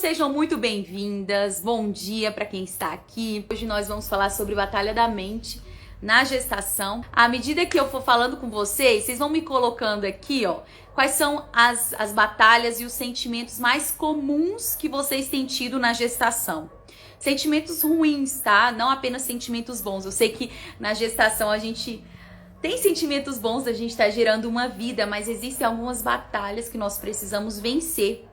sejam muito bem-vindas. Bom dia para quem está aqui. Hoje nós vamos falar sobre batalha da mente na gestação. À medida que eu for falando com vocês vão me colocando aqui, ó, quais são as batalhas e os sentimentos mais comuns que vocês têm tido na gestação. Sentimentos ruins, tá? Não apenas sentimentos bons. Eu sei que na gestação a gente tem sentimentos bons, a gente está gerando uma vida, mas existem algumas batalhas que nós precisamos vencer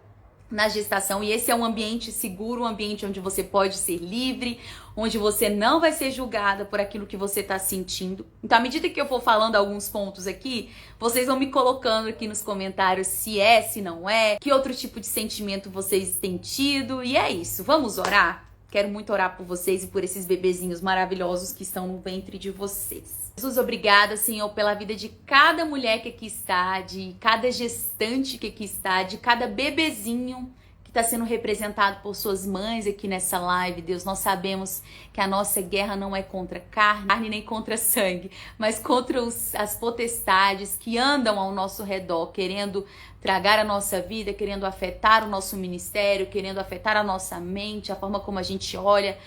na gestação, e esse é um ambiente seguro, um ambiente onde você pode ser livre, onde você não vai ser julgada por aquilo que você está sentindo. Então, à medida que eu for falando alguns pontos aqui, vocês vão me colocando aqui nos comentários se é, se não é, que outro tipo de sentimento vocês têm tido, e é isso. Vamos orar? Quero muito orar por vocês e por esses bebezinhos maravilhosos que estão no ventre de vocês. Jesus, obrigada, Senhor, pela vida de cada mulher que aqui está, de cada gestante que aqui está, de cada bebezinho que está sendo representado por suas mães aqui nessa live. Deus, nós sabemos que a nossa guerra não é contra carne nem contra sangue, mas contra as potestades que andam ao nosso redor, querendo tragar a nossa vida, querendo afetar o nosso ministério, querendo afetar a nossa mente, a forma como a gente olha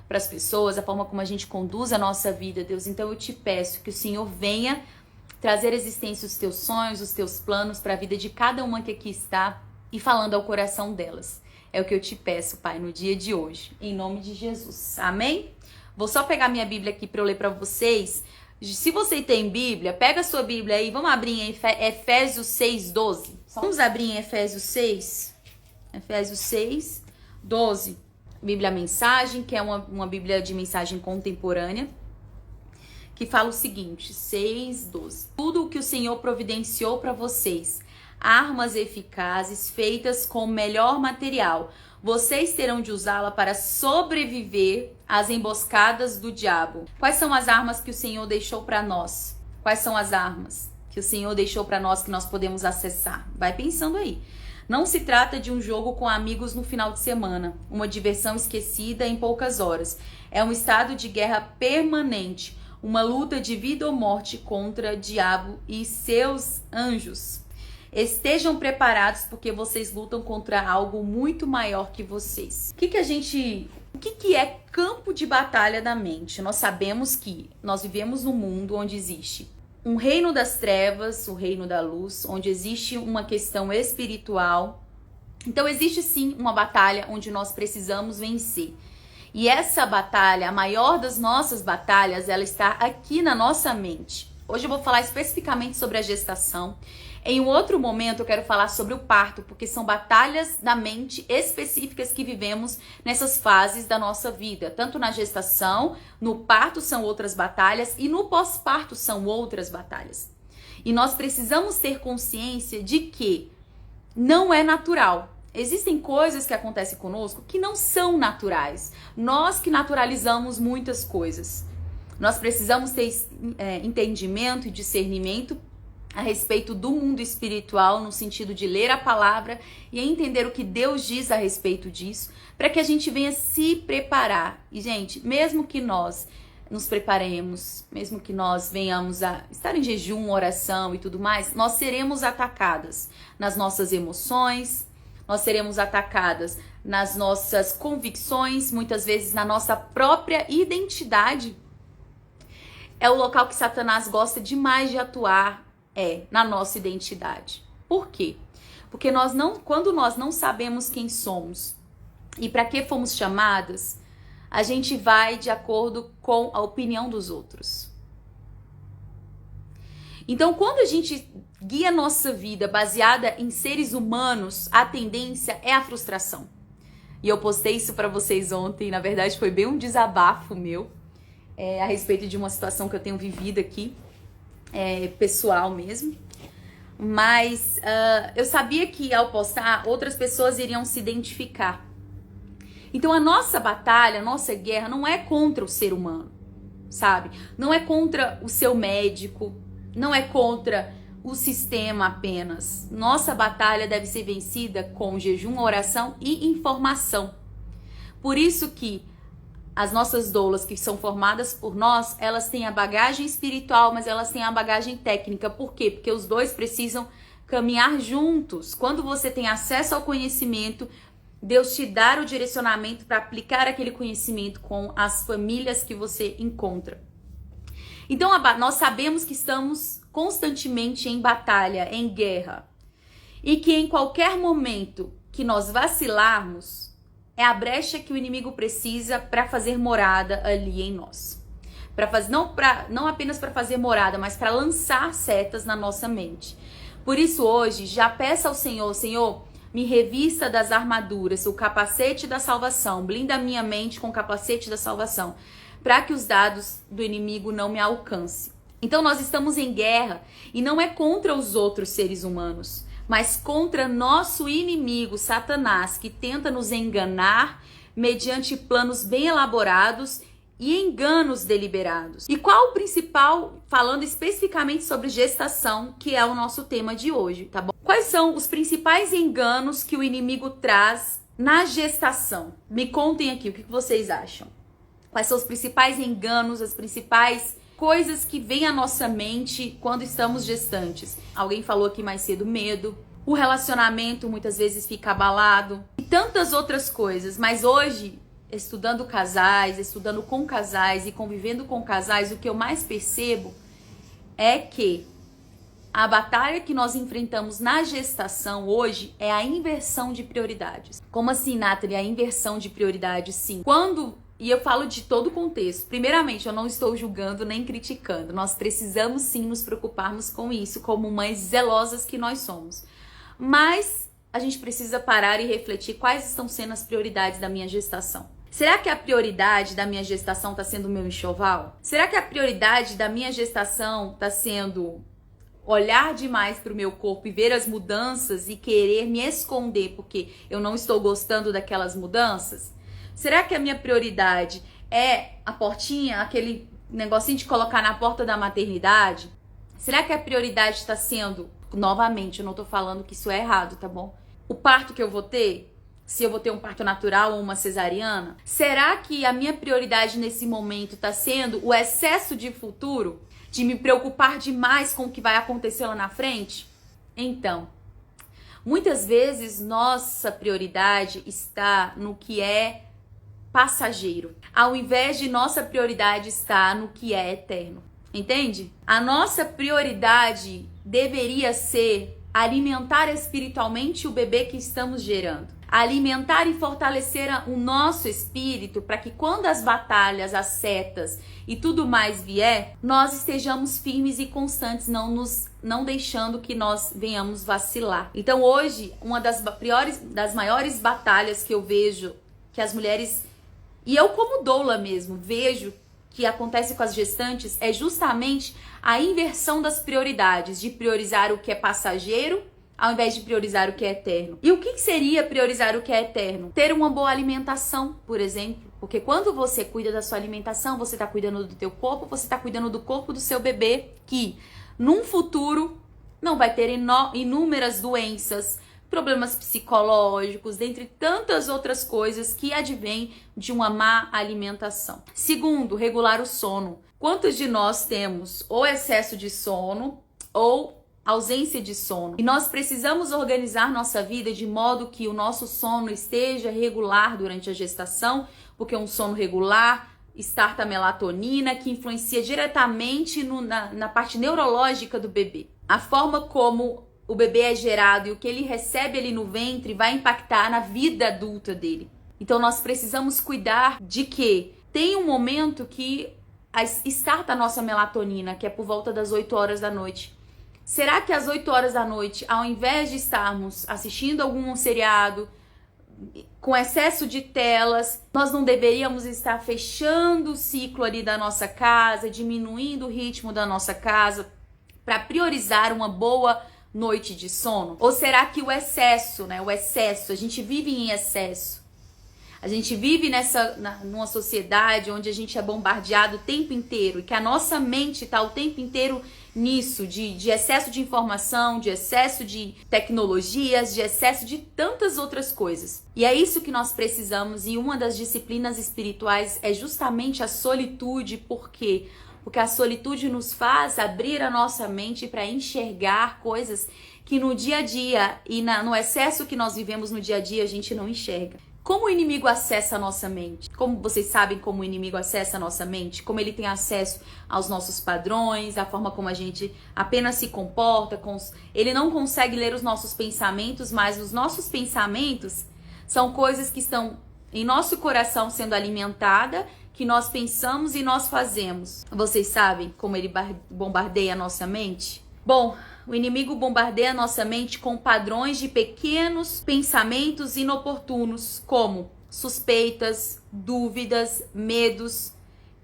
para as pessoas, a forma como a gente conduz a nossa vida, Deus. Então eu te peço que o Senhor venha trazer à existência os teus sonhos, os teus planos para a vida de cada uma que aqui está e falando ao coração delas. É o que eu te peço, Pai, no dia de hoje, em nome de Jesus. Amém? Vou só pegar minha Bíblia aqui para eu ler para vocês. Se você tem Bíblia, pega a sua Bíblia aí, vamos abrir em Efésios 6:12. Vamos abrir em Efésios 6, Efésios 6:12. Bíblia Mensagem, que é uma Bíblia de mensagem contemporânea, que fala o seguinte, 6:12. Tudo o que o Senhor providenciou para vocês, armas eficazes feitas com o melhor material, vocês terão de usá-la para sobreviver às emboscadas do diabo. Quais são as armas que o Senhor deixou para nós? Quais são as armas que o Senhor deixou para nós que nós podemos acessar? Vai pensando aí. Não se trata de um jogo com amigos no final de semana, uma diversão esquecida em poucas horas. É um estado de guerra permanente, uma luta de vida ou morte contra o diabo e seus anjos. Estejam preparados porque vocês lutam contra algo muito maior que vocês. O que é campo de batalha da mente? Nós sabemos que nós vivemos num mundo onde existe um reino das trevas, o reino da luz, onde existe uma questão espiritual. Então existe sim uma batalha onde nós precisamos vencer. E essa batalha, a maior das nossas batalhas, ela está aqui na nossa mente. Hoje eu vou falar especificamente sobre a gestação. Em um outro momento eu quero falar sobre o parto, porque são batalhas da mente específicas que vivemos nessas fases da nossa vida. Tanto na gestação, no parto são outras batalhas e no pós-parto são outras batalhas. E nós precisamos ter consciência de que não é natural. Existem coisas que acontecem conosco que não são naturais. Nós que naturalizamos muitas coisas. Nós precisamos ter entendimento e discernimento a respeito do mundo espiritual, no sentido de ler a palavra e entender o que Deus diz a respeito disso, para que a gente venha se preparar. E, gente, mesmo que nós nos preparemos, mesmo que nós venhamos a estar em jejum, oração e tudo mais, nós seremos atacadas nas nossas emoções, nós seremos atacadas nas nossas convicções, muitas vezes na nossa própria identidade. É o local que Satanás gosta demais de atuar, na nossa identidade. Por quê? Porque quando nós não sabemos quem somos e para que fomos chamadas, a gente vai de acordo com a opinião dos outros. Então, quando a gente guia a nossa vida baseada em seres humanos, a tendência é a frustração. E eu postei isso para vocês ontem, na verdade foi bem um desabafo meu, a respeito de uma situação que eu tenho vivido aqui, pessoal mesmo, mas eu sabia que ao postar outras pessoas iriam se identificar. Então a nossa batalha, a nossa guerra não é contra o ser humano, sabe? Não é contra o seu médico, não é contra o sistema apenas. Nossa batalha deve ser vencida com jejum, oração e informação. Por isso que as nossas doulas que são formadas por nós, elas têm a bagagem espiritual, mas elas têm a bagagem técnica. Por quê? Porque os dois precisam caminhar juntos. Quando você tem acesso ao conhecimento, Deus te dar o direcionamento para aplicar aquele conhecimento com as famílias que você encontra. Então, nós sabemos que estamos constantemente em batalha, em guerra. E que em qualquer momento que nós vacilarmos, é a brecha que o inimigo precisa para fazer morada ali em nós. Não apenas para fazer morada, mas para lançar setas na nossa mente. Por isso hoje, já peça ao Senhor, Senhor, me revista das armaduras, o capacete da salvação, blinda a minha mente com o capacete da salvação, para que os dados do inimigo não me alcancem. Então nós estamos em guerra e não é contra os outros seres humanos, mas contra nosso inimigo, Satanás, que tenta nos enganar mediante planos bem elaborados e enganos deliberados. E qual o principal, falando especificamente sobre gestação, que é o nosso tema de hoje, tá bom? Quais são os principais enganos que o inimigo traz na gestação? Me contem aqui, o que vocês acham? Quais são os principais enganos, as principais coisas que vêm à nossa mente quando estamos gestantes? Alguém falou aqui mais cedo, medo. O relacionamento muitas vezes fica abalado. E tantas outras coisas. Mas hoje, estudando casais, estudando com casais e convivendo com casais, o que eu mais percebo é que a batalha que nós enfrentamos na gestação hoje é a inversão de prioridades. Como assim, Nathalie? A inversão de prioridades, sim. E eu falo de todo o contexto. Primeiramente, eu não estou julgando nem criticando. Nós precisamos sim nos preocuparmos com isso, como mães zelosas que nós somos. Mas a gente precisa parar e refletir quais estão sendo as prioridades da minha gestação. Será que a prioridade da minha gestação está sendo o meu enxoval? Será que a prioridade da minha gestação está sendo olhar demais para o meu corpo e ver as mudanças e querer me esconder porque eu não estou gostando daquelas mudanças? Será que a minha prioridade é a portinha, aquele negocinho de colocar na porta da maternidade? Será que a prioridade está sendo, novamente, eu não estou falando que isso é errado, tá bom? O parto que eu vou ter, se eu vou ter um parto natural ou uma cesariana? Será que a minha prioridade nesse momento está sendo o excesso de futuro? De me preocupar demais com o que vai acontecer lá na frente? Então, muitas vezes nossa prioridade está no que é passageiro, ao invés de nossa prioridade estar no que é eterno. Entende? A nossa prioridade deveria ser alimentar espiritualmente o bebê que estamos gerando. Alimentar e fortalecer o nosso espírito para que quando as batalhas, as setas e tudo mais vier, nós estejamos firmes e constantes, não deixando que nós venhamos vacilar. Então hoje, uma das maiores batalhas que eu vejo que as mulheres, e eu como doula mesmo, vejo que acontece com as gestantes é justamente a inversão das prioridades, de priorizar o que é passageiro ao invés de priorizar o que é eterno. E o que seria priorizar o que é eterno? Ter uma boa alimentação, por exemplo. Porque quando você cuida da sua alimentação, você está cuidando do teu corpo, você está cuidando do corpo do seu bebê, que num futuro não vai ter inúmeras doenças, problemas psicológicos, dentre tantas outras coisas que advêm de uma má alimentação. Segundo, regular o sono. Quantos de nós temos ou excesso de sono ou ausência de sono? E nós precisamos organizar nossa vida de modo que o nosso sono esteja regular durante a gestação, porque um sono regular starta a melatonina, que influencia diretamente na parte neurológica do bebê. A forma como o bebê é gerado e o que ele recebe ali no ventre vai impactar na vida adulta dele. Então nós precisamos cuidar de que tem um momento que starta a nossa melatonina, que é por volta das 8 horas da noite. Será que às 8 horas da noite, ao invés de estarmos assistindo algum seriado com excesso de telas, nós não deveríamos estar fechando o ciclo ali da nossa casa, diminuindo o ritmo da nossa casa para priorizar uma boa noite de sono? Ou será que o excesso, a gente vive em excesso? A gente vive numa sociedade onde a gente é bombardeado o tempo inteiro e que a nossa mente está o tempo inteiro nisso, de excesso de informação, de excesso de tecnologias, de excesso de tantas outras coisas. E é isso que nós precisamos, e uma das disciplinas espirituais é justamente a solitude, porque Porque a solitude nos faz abrir a nossa mente para enxergar coisas que no dia a dia e no excesso que nós vivemos no dia a dia a gente não enxerga. Como o inimigo acessa a nossa mente? Como vocês sabem como o inimigo acessa a nossa mente? Como ele tem acesso aos nossos padrões, a forma como a gente apenas se comporta. Ele não consegue ler os nossos pensamentos, mas os nossos pensamentos são coisas que estão em nosso coração sendo alimentada, que nós pensamos e nós fazemos. Vocês sabem como ele bombardeia a nossa mente? Bom, o inimigo bombardeia a nossa mente com padrões de pequenos pensamentos inoportunos, como suspeitas, dúvidas, medos,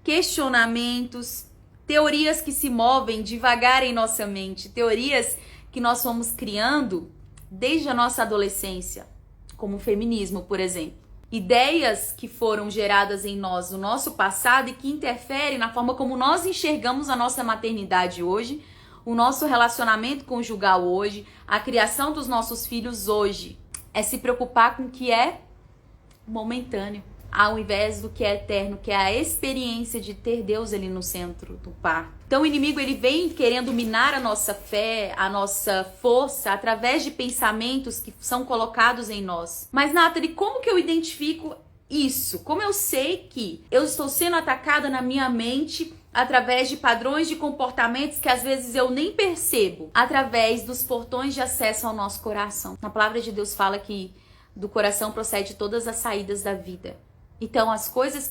questionamentos, teorias que se movem devagar em nossa mente, teorias que nós fomos criando desde a nossa adolescência, como o feminismo, por exemplo. Ideias que foram geradas em nós no nosso passado e que interferem na forma como nós enxergamos a nossa maternidade hoje, o nosso relacionamento conjugal hoje, a criação dos nossos filhos hoje. É se preocupar com o que é momentâneo, ao invés do que é eterno, que é a experiência de ter Deus ali no centro do par. Então o inimigo ele vem querendo minar a nossa fé, a nossa força, através de pensamentos que são colocados em nós. Mas Nathalie, como que eu identifico isso? Como eu sei que eu estou sendo atacada na minha mente através de padrões de comportamentos que às vezes eu nem percebo, através dos portões de acesso ao nosso coração? A palavra de Deus fala que do coração procede todas as saídas da vida. Então, as coisas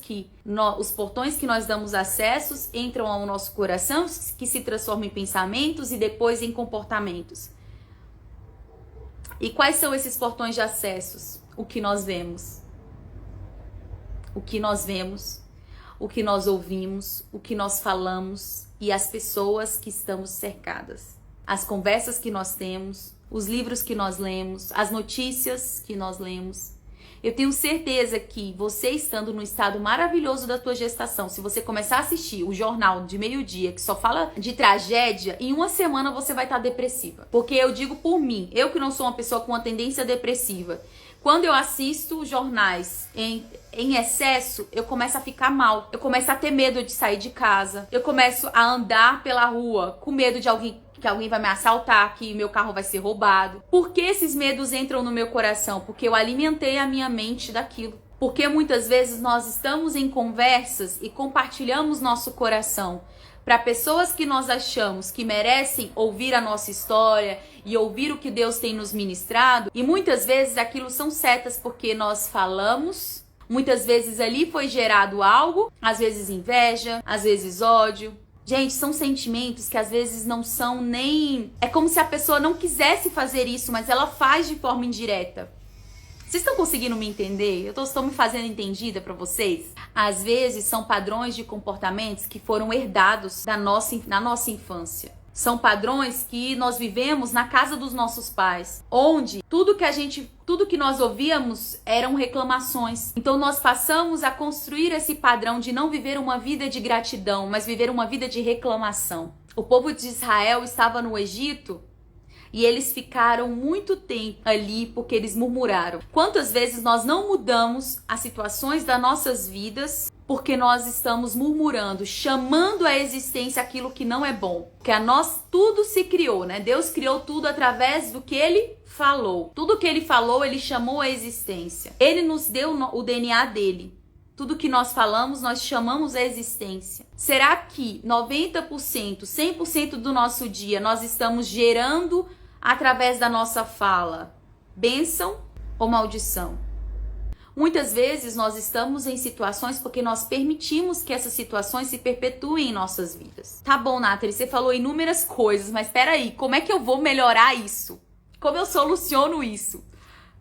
os portões que nós damos acessos entram ao nosso coração, que se transformam em pensamentos e depois em comportamentos. E quais são esses portões de acessos? O que nós vemos. O que nós vemos, o que nós ouvimos, o que nós falamos e as pessoas que estamos cercadas. As conversas que nós temos, os livros que nós lemos, as notícias que nós lemos. Eu tenho certeza que você estando no estado maravilhoso da tua gestação, se você começar a assistir o jornal de meio-dia que só fala de tragédia, em uma semana você vai estar depressiva. Porque eu digo por mim, eu que não sou uma pessoa com uma tendência depressiva, quando eu assisto jornais em excesso, eu começo a ficar mal. Eu começo a ter medo de sair de casa. Eu começo a andar pela rua com medo de que alguém vai me assaltar, que meu carro vai ser roubado. Por que esses medos entram no meu coração? Porque eu alimentei a minha mente daquilo. Porque muitas vezes nós estamos em conversas e compartilhamos nosso coração para pessoas que nós achamos que merecem ouvir a nossa história e ouvir o que Deus tem nos ministrado. E muitas vezes aquilo são setas porque nós falamos. Muitas vezes ali foi gerado algo, às vezes inveja, às vezes ódio. Gente, são sentimentos que às vezes não são nem... É como se a pessoa não quisesse fazer isso, mas ela faz de forma indireta. Vocês estão conseguindo me entender? Eu estou me fazendo entendida para vocês? Às vezes são padrões de comportamentos que foram herdados na nossa infância. São padrões que nós vivemos na casa dos nossos pais, onde tudo que nós ouvíamos eram reclamações. Então nós passamos a construir esse padrão de não viver uma vida de gratidão, mas viver uma vida de reclamação. O povo de Israel estava no Egito e eles ficaram muito tempo ali porque eles murmuraram. Quantas vezes nós não mudamos as situações das nossas vidas porque nós estamos murmurando, chamando à existência aquilo que não é bom? Porque tudo se criou, né? Deus criou tudo através do que Ele falou. Tudo que Ele falou, Ele chamou à existência. Ele nos deu o DNA dele. Tudo que nós falamos, nós chamamos à existência. Será que 90%, 100% do nosso dia nós estamos gerando através da nossa fala bênção ou maldição? Muitas vezes nós estamos em situações porque nós permitimos que essas situações se perpetuem em nossas vidas. Tá bom, Nathalie, você falou inúmeras coisas, mas peraí, como é que eu vou melhorar isso? Como eu soluciono isso?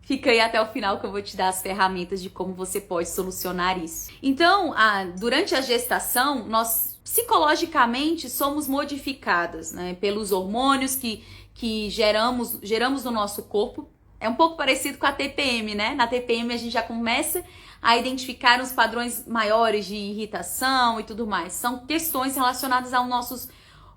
Fica aí até o final que eu vou te dar as ferramentas de como você pode solucionar isso. Então, durante a gestação, nós psicologicamente somos modificadas, né, pelos hormônios que geramos no nosso corpo. É um pouco parecido com a TPM, né? Na TPM a gente já começa a identificar os padrões maiores de irritação e tudo mais. São questões relacionadas aos nossos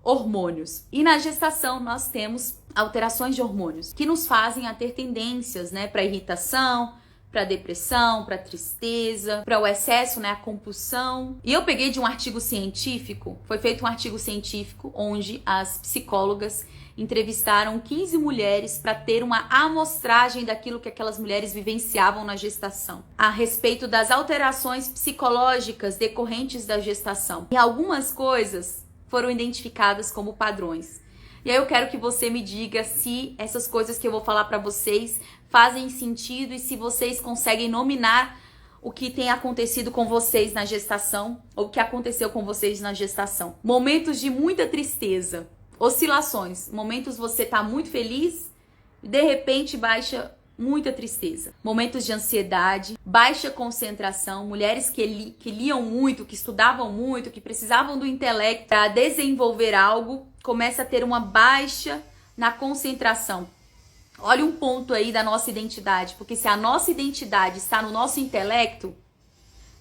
hormônios. E na gestação nós temos alterações de hormônios que nos fazem a ter tendências, né, para irritação, para depressão, para tristeza, para o excesso, né, a compulsão. E eu peguei de um artigo científico, foi feito um artigo científico onde as psicólogas entrevistaram 15 mulheres para ter uma amostragem daquilo que aquelas mulheres vivenciavam na gestação, a respeito das alterações psicológicas decorrentes da gestação. E algumas coisas foram identificadas como padrões. E aí eu quero que você me diga se essas coisas que eu vou falar para vocês fazem sentido e se vocês conseguem nominar o que tem acontecido com vocês na gestação ou o que aconteceu com vocês na gestação. Momentos de muita tristeza, oscilações, momentos você tá muito feliz e de repente baixa muita tristeza. Momentos de ansiedade, baixa concentração, mulheres que liam muito, que estudavam muito, que precisavam do intelecto para desenvolver algo, começa a ter uma baixa na concentração. Olha um ponto aí da nossa identidade, porque se a nossa identidade está no nosso intelecto,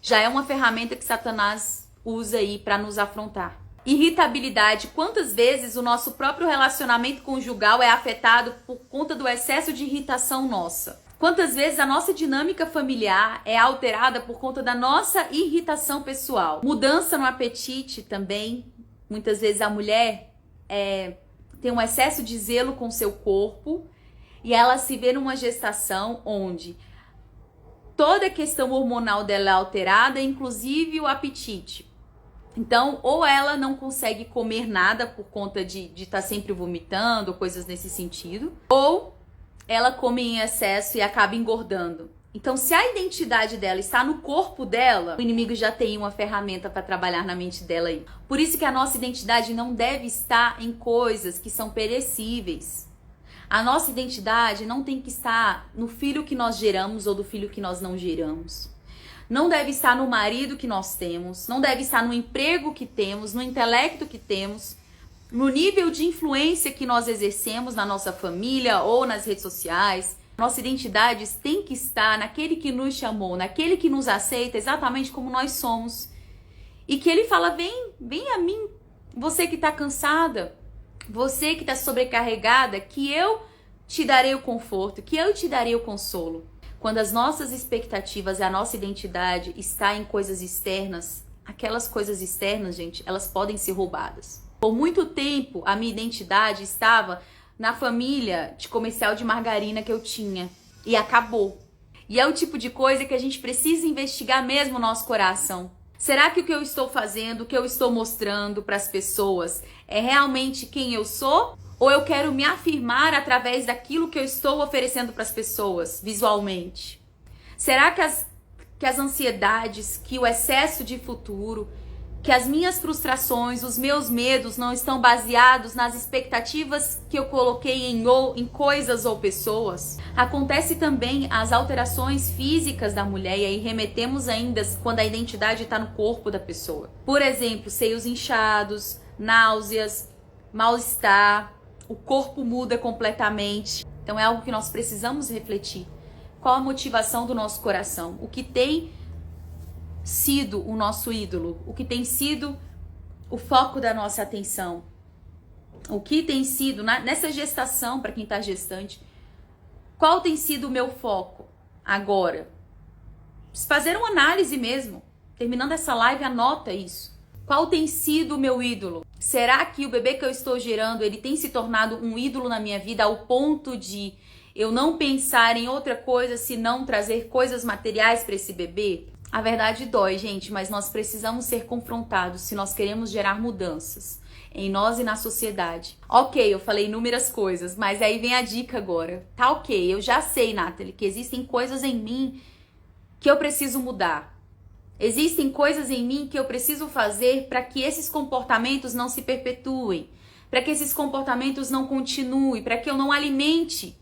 já é uma ferramenta que Satanás usa aí para nos afrontar. Irritabilidade. Quantas vezes o nosso próprio relacionamento conjugal é afetado por conta do excesso de irritação nossa? Quantas vezes a nossa dinâmica familiar é alterada por conta da nossa irritação pessoal? Mudança no apetite também. Muitas vezes a mulher tem um excesso de zelo com seu corpo e ela se vê numa gestação onde toda a questão hormonal dela é alterada, inclusive o apetite. Então, ou ela não consegue comer nada por conta de estar sempre vomitando, coisas nesse sentido, ou ela come em excesso e acaba engordando. Então, se a identidade dela está no corpo dela, o inimigo já tem uma ferramenta para trabalhar na mente dela aí. Por isso que a nossa identidade não deve estar em coisas que são perecíveis. A nossa identidade não tem que estar no filho que nós geramos ou do filho que nós não geramos. Não deve estar no marido que nós temos, não deve estar no emprego que temos, no intelecto que temos, no nível de influência que nós exercemos na nossa família ou nas redes sociais. Nossa identidade tem que estar naquele que nos chamou, naquele que nos aceita exatamente como nós somos. E que ele fala, vem a mim, você que está cansada, você que está sobrecarregada, que eu te darei o conforto, que eu te darei o consolo. Quando as nossas expectativas e a nossa identidade está em coisas externas, aquelas coisas externas, gente, elas podem ser roubadas. Por muito tempo, a minha identidade estava na família de comercial de margarina que eu tinha. E acabou. E é o tipo de coisa que a gente precisa investigar mesmo no nosso coração. Será que o que eu estou fazendo, o que eu estou mostrando para as pessoas é realmente quem eu sou? Ou eu quero me afirmar através daquilo que eu estou oferecendo para as pessoas, visualmente? Será que as ansiedades, que o excesso de futuro, que as minhas frustrações, os meus medos não estão baseados nas expectativas que eu coloquei em coisas ou pessoas? Acontece também as alterações físicas da mulher, e aí remetemos ainda quando a identidade está no corpo da pessoa. Por exemplo, seios inchados, náuseas, mal-estar, o corpo muda completamente. Então é algo que nós precisamos refletir. Qual a motivação do nosso coração? O que tem sido o nosso ídolo? O que tem sido o foco da nossa atenção? O que tem sido, nessa gestação, para quem está gestante, qual tem sido o meu foco agora? Fazer uma análise mesmo. Terminando essa live, anota isso. Qual tem sido o meu ídolo? Será que o bebê que eu estou gerando, ele tem se tornado um ídolo na minha vida ao ponto de eu não pensar em outra coisa senão trazer coisas materiais para esse bebê? A verdade dói, gente, mas nós precisamos ser confrontados se nós queremos gerar mudanças em nós e na sociedade. Ok, eu falei inúmeras coisas, mas aí vem a dica agora. Tá ok, eu já sei, Nathalie, que existem coisas em mim que eu preciso mudar. Existem coisas em mim que eu preciso fazer para que esses comportamentos não se perpetuem, para que esses comportamentos não continuem, para que eu não alimente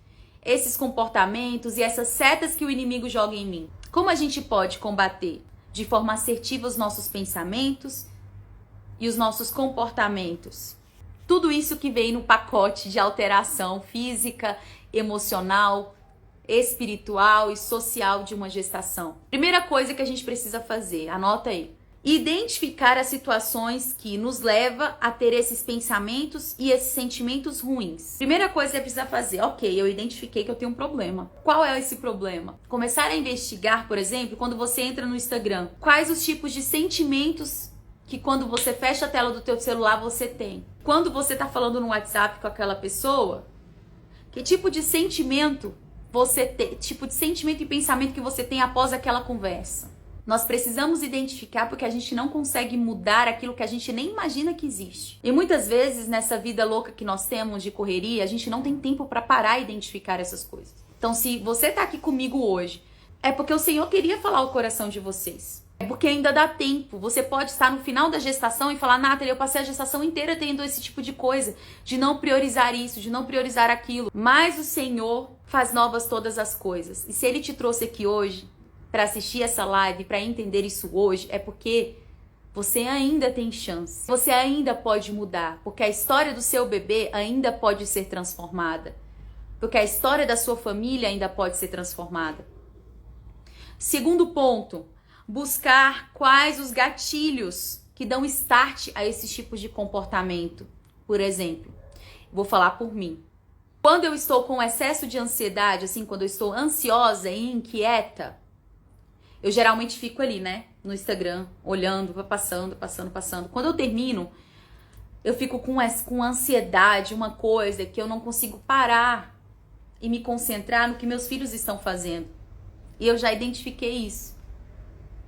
esses comportamentos e essas setas que o inimigo joga em mim. Como a gente pode combater de forma assertiva os nossos pensamentos e os nossos comportamentos? Tudo isso que vem no pacote de alteração física, emocional, espiritual e social de uma gestação. Primeira coisa que a gente precisa fazer, anota aí. Identificar as situações que nos levam a ter esses pensamentos e esses sentimentos ruins. Primeira coisa que você precisa fazer, ok, eu identifiquei que eu tenho um problema. Qual é esse problema? Começar a investigar, por exemplo, quando você entra no Instagram, quais os tipos de sentimentos que quando você fecha a tela do teu celular você tem. Quando você tá falando no WhatsApp com aquela pessoa, que tipo de sentimento você tem, tipo de sentimento e pensamento que você tem após aquela conversa. Nós precisamos identificar porque a gente não consegue mudar aquilo que a gente nem imagina que existe. E muitas vezes nessa vida louca que nós temos de correria, a gente não tem tempo para parar e identificar essas coisas. Então se você tá aqui comigo hoje, é porque o Senhor queria falar ao coração de vocês. É porque ainda dá tempo. Você pode estar no final da gestação e falar, Nathalie, eu passei a gestação inteira tendo esse tipo de coisa, de não priorizar isso, de não priorizar aquilo. Mas o Senhor faz novas todas as coisas. E se Ele te trouxe aqui hoje para assistir essa live, para entender isso hoje, é porque você ainda tem chance. Você ainda pode mudar, porque a história do seu bebê ainda pode ser transformada. Porque a história da sua família ainda pode ser transformada. Segundo ponto, buscar quais os gatilhos que dão start a esses tipos de comportamento. Por exemplo, vou falar por mim. Quando eu estou com excesso de ansiedade, assim, quando eu estou ansiosa e inquieta, eu geralmente fico ali, né, no Instagram, olhando, passando. Quando eu termino, eu fico com ansiedade, uma coisa que eu não consigo parar e me concentrar no que meus filhos estão fazendo. E eu já identifiquei isso.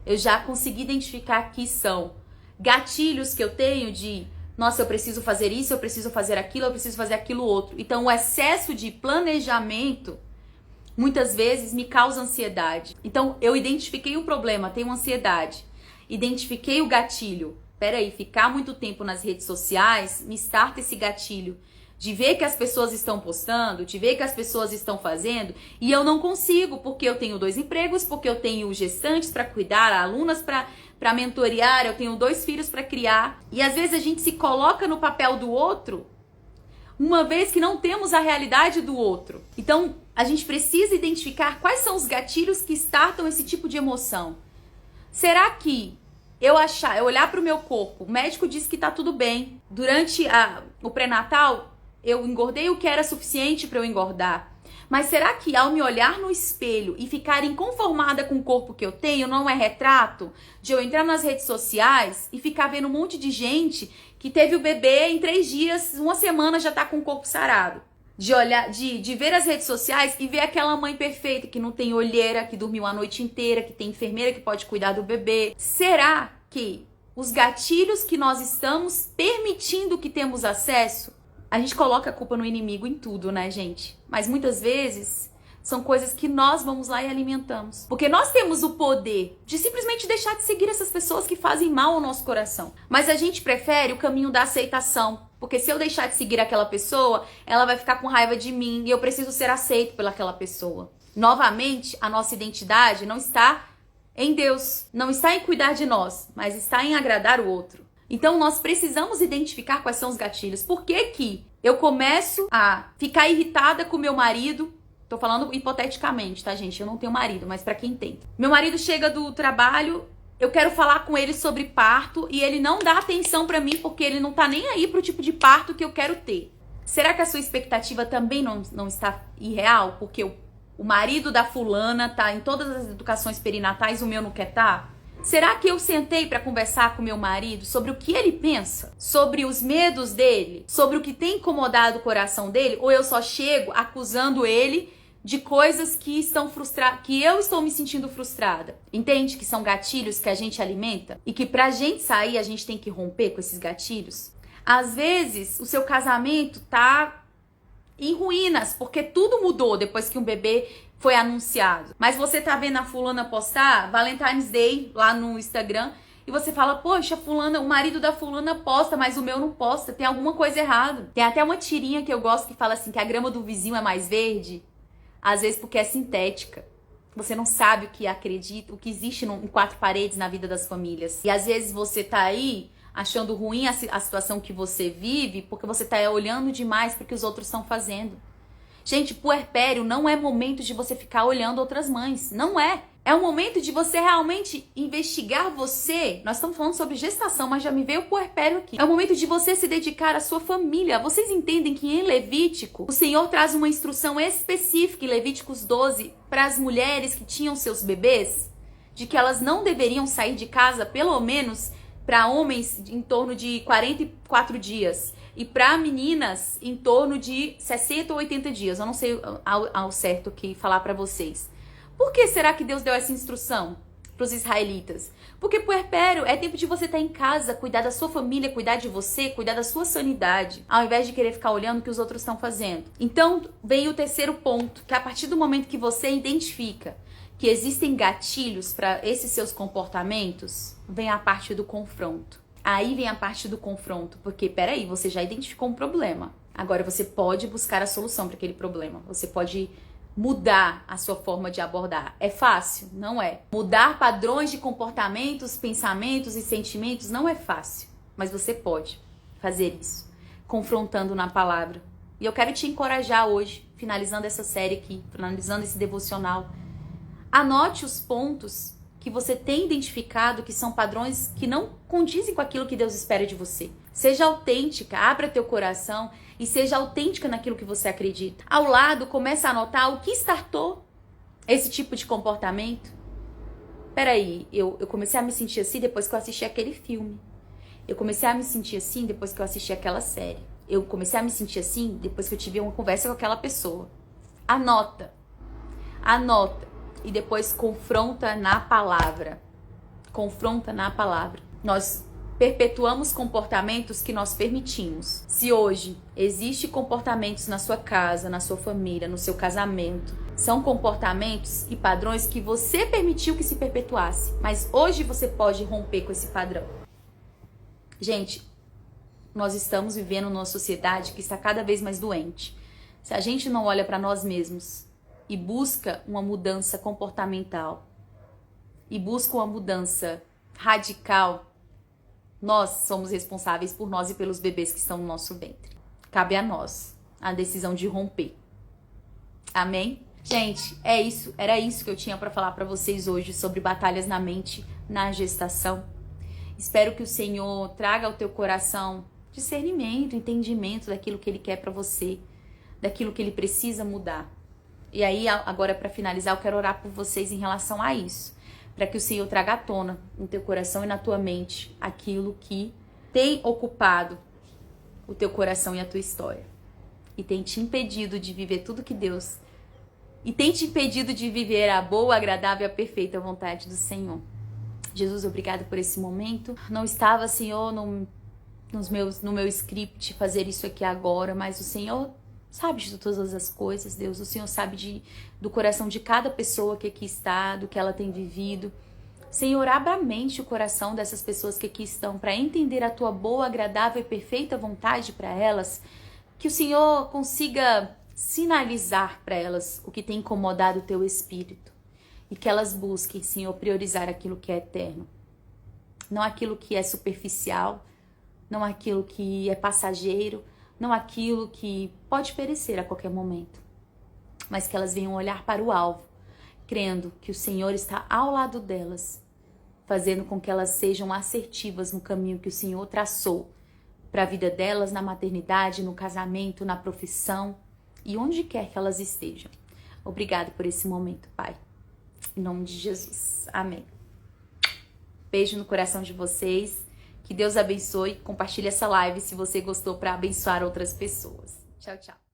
Eu já consegui identificar que são gatilhos que eu tenho de, nossa, eu preciso fazer isso, eu preciso fazer aquilo, eu preciso fazer aquilo outro. Então, o excesso de planejamento muitas vezes me causa ansiedade. Então, eu identifiquei o problema, tenho ansiedade. Identifiquei o gatilho. Peraí, ficar muito tempo nas redes sociais me starta esse gatilho de ver que as pessoas estão postando, de ver que as pessoas estão fazendo, e eu não consigo, porque eu tenho 2 empregos, porque eu tenho gestantes para cuidar, alunas para mentorear, eu tenho 2 filhos para criar. E às vezes a gente se coloca no papel do outro, uma vez que não temos a realidade do outro. Então, a gente precisa identificar quais são os gatilhos que startam esse tipo de emoção. Será que eu olhar para o meu corpo, o médico disse que tá tudo bem, durante o pré-natal, eu engordei o que era suficiente para eu engordar. Mas será que ao me olhar no espelho e ficar inconformada com o corpo que eu tenho, não é retrato de eu entrar nas redes sociais e ficar vendo um monte de gente que teve o bebê em 3 dias, 1 semana já tá com o corpo sarado? De olhar, de ver as redes sociais e ver aquela mãe perfeita que não tem olheira, que dormiu a noite inteira, que tem enfermeira que pode cuidar do bebê. Será que os gatilhos que nós estamos permitindo que temos acesso, a gente coloca a culpa no inimigo em tudo, né, gente? Mas muitas vezes são coisas que nós vamos lá e alimentamos. Porque nós temos o poder de simplesmente deixar de seguir essas pessoas que fazem mal ao nosso coração. Mas a gente prefere o caminho da aceitação. Porque se eu deixar de seguir aquela pessoa, ela vai ficar com raiva de mim e eu preciso ser aceito pelaquela pessoa. Novamente, a nossa identidade não está em Deus, não está em cuidar de nós, mas está em agradar o outro. Então, nós precisamos identificar quais são os gatilhos. Por que que eu começo a ficar irritada com meu marido? Tô falando hipoteticamente, tá, gente? Eu não tenho marido, mas pra quem tem. Meu marido chega do trabalho, eu quero falar com ele sobre parto e ele não dá atenção pra mim porque ele não tá nem aí pro tipo de parto que eu quero ter. Será que a sua expectativa também não está irreal? Porque o marido da fulana tá em todas as educações perinatais, o meu não quer tá? Será que eu sentei para conversar com meu marido sobre o que ele pensa? Sobre os medos dele? Sobre o que tem incomodado o coração dele? Ou eu só chego acusando ele de coisas que que eu estou me sentindo frustrada? Entende que são gatilhos que a gente alimenta? E que pra gente sair, a gente tem que romper com esses gatilhos? Às vezes, o seu casamento tá em ruínas, porque tudo mudou depois que um bebê foi anunciado. Mas você tá vendo a fulana postar Valentine's Day lá no Instagram e você fala, poxa, fulana, o marido da fulana posta, mas o meu não posta, tem alguma coisa errada. Tem até uma tirinha que eu gosto que fala assim, que a grama do vizinho é mais verde, às vezes porque é sintética. Você não sabe o que acredita, o que existe em 4 paredes na vida das famílias. E às vezes você tá aí achando ruim a situação que você vive porque você tá olhando demais para o que os outros estão fazendo. Gente, puerpério não é momento de você ficar olhando outras mães. Não é. É um momento de você realmente investigar você. Nós estamos falando sobre gestação, mas já me veio o puerpério aqui. É o momento de você se dedicar à sua família. Vocês entendem que em Levítico, o Senhor traz uma instrução específica em Levíticos 12 para as mulheres que tinham seus bebês, de que elas não deveriam sair de casa, pelo menos para homens, em torno de 44 dias. E para meninas, em torno de 60 ou 80 dias. Eu não sei ao certo o que falar para vocês. Por que será que Deus deu essa instrução para os israelitas? Porque puerpério é tempo de você estar em casa, cuidar da sua família, cuidar de você, cuidar da sua sanidade, ao invés de querer ficar olhando o que os outros estão fazendo. Então, vem o terceiro ponto, que a partir do momento que você identifica que existem gatilhos para esses seus comportamentos, vem a parte do confronto. Aí vem a parte do confronto, porque peraí, você já identificou um problema. Agora você pode buscar a solução para aquele problema. Você pode mudar a sua forma de abordar. É fácil? Não é. Mudar padrões de comportamentos, pensamentos e sentimentos não é fácil. Mas você pode fazer isso, confrontando na palavra. E eu quero te encorajar hoje, finalizando essa série aqui, finalizando esse devocional. Anote os pontos que você tem identificado que são padrões que não condizem com aquilo que Deus espera de você. Seja autêntica, abra teu coração e seja autêntica naquilo que você acredita. Ao lado, comece a anotar o que startou esse tipo de comportamento. Peraí, eu comecei a me sentir assim depois que eu assisti aquele filme. Eu comecei a me sentir assim depois que eu assisti aquela série. Eu comecei a me sentir assim depois que eu tive uma conversa com aquela pessoa. Anota. E depois confronta na palavra. Confronta na palavra. Nós perpetuamos comportamentos que nós permitimos. Se hoje existem comportamentos na sua casa, na sua família, no seu casamento, são comportamentos e padrões que você permitiu que se perpetuasse. Mas hoje você pode romper com esse padrão. Gente, nós estamos vivendo numa sociedade que está cada vez mais doente. Se a gente não olha para nós mesmos e busca uma mudança comportamental e busca uma mudança radical, nós somos responsáveis por nós e pelos bebês que estão no nosso ventre. Cabe a nós a decisão de romper. Amém? Gente, é isso. Era isso que eu tinha para falar para vocês hoje sobre batalhas na mente, na gestação. Espero que o Senhor traga ao teu coração discernimento, entendimento daquilo que Ele quer para você, daquilo que Ele precisa mudar. E aí, agora para finalizar, eu quero orar por vocês em relação a isso. Para que o Senhor traga à tona no teu coração e na tua mente aquilo que tem ocupado o teu coração e a tua história. E tem te impedido de viver tudo que Deus... E tem te impedido de viver a boa, agradável e a perfeita vontade do Senhor. Jesus, obrigado por esse momento. Não estava, Senhor, no meu script fazer isso aqui agora, mas o Senhor sabe de todas as coisas, Deus. O Senhor sabe do coração de cada pessoa que aqui está, do que ela tem vivido. Senhor, abra a mente e o coração dessas pessoas que aqui estão para entender a tua boa, agradável e perfeita vontade para elas. Que o Senhor consiga sinalizar para elas o que tem incomodado o teu espírito. E que elas busquem, Senhor, priorizar aquilo que é eterno. Não aquilo que é superficial, não aquilo que é passageiro, não aquilo que pode perecer a qualquer momento, mas que elas venham olhar para o alvo, crendo que o Senhor está ao lado delas, fazendo com que elas sejam assertivas no caminho que o Senhor traçou para a vida delas, na maternidade, no casamento, na profissão e onde quer que elas estejam. Obrigado por esse momento, Pai. Em nome de Jesus. Amém. Beijo no coração de vocês. Que Deus abençoe. Compartilhe essa live se você gostou para abençoar outras pessoas. Tchau, tchau.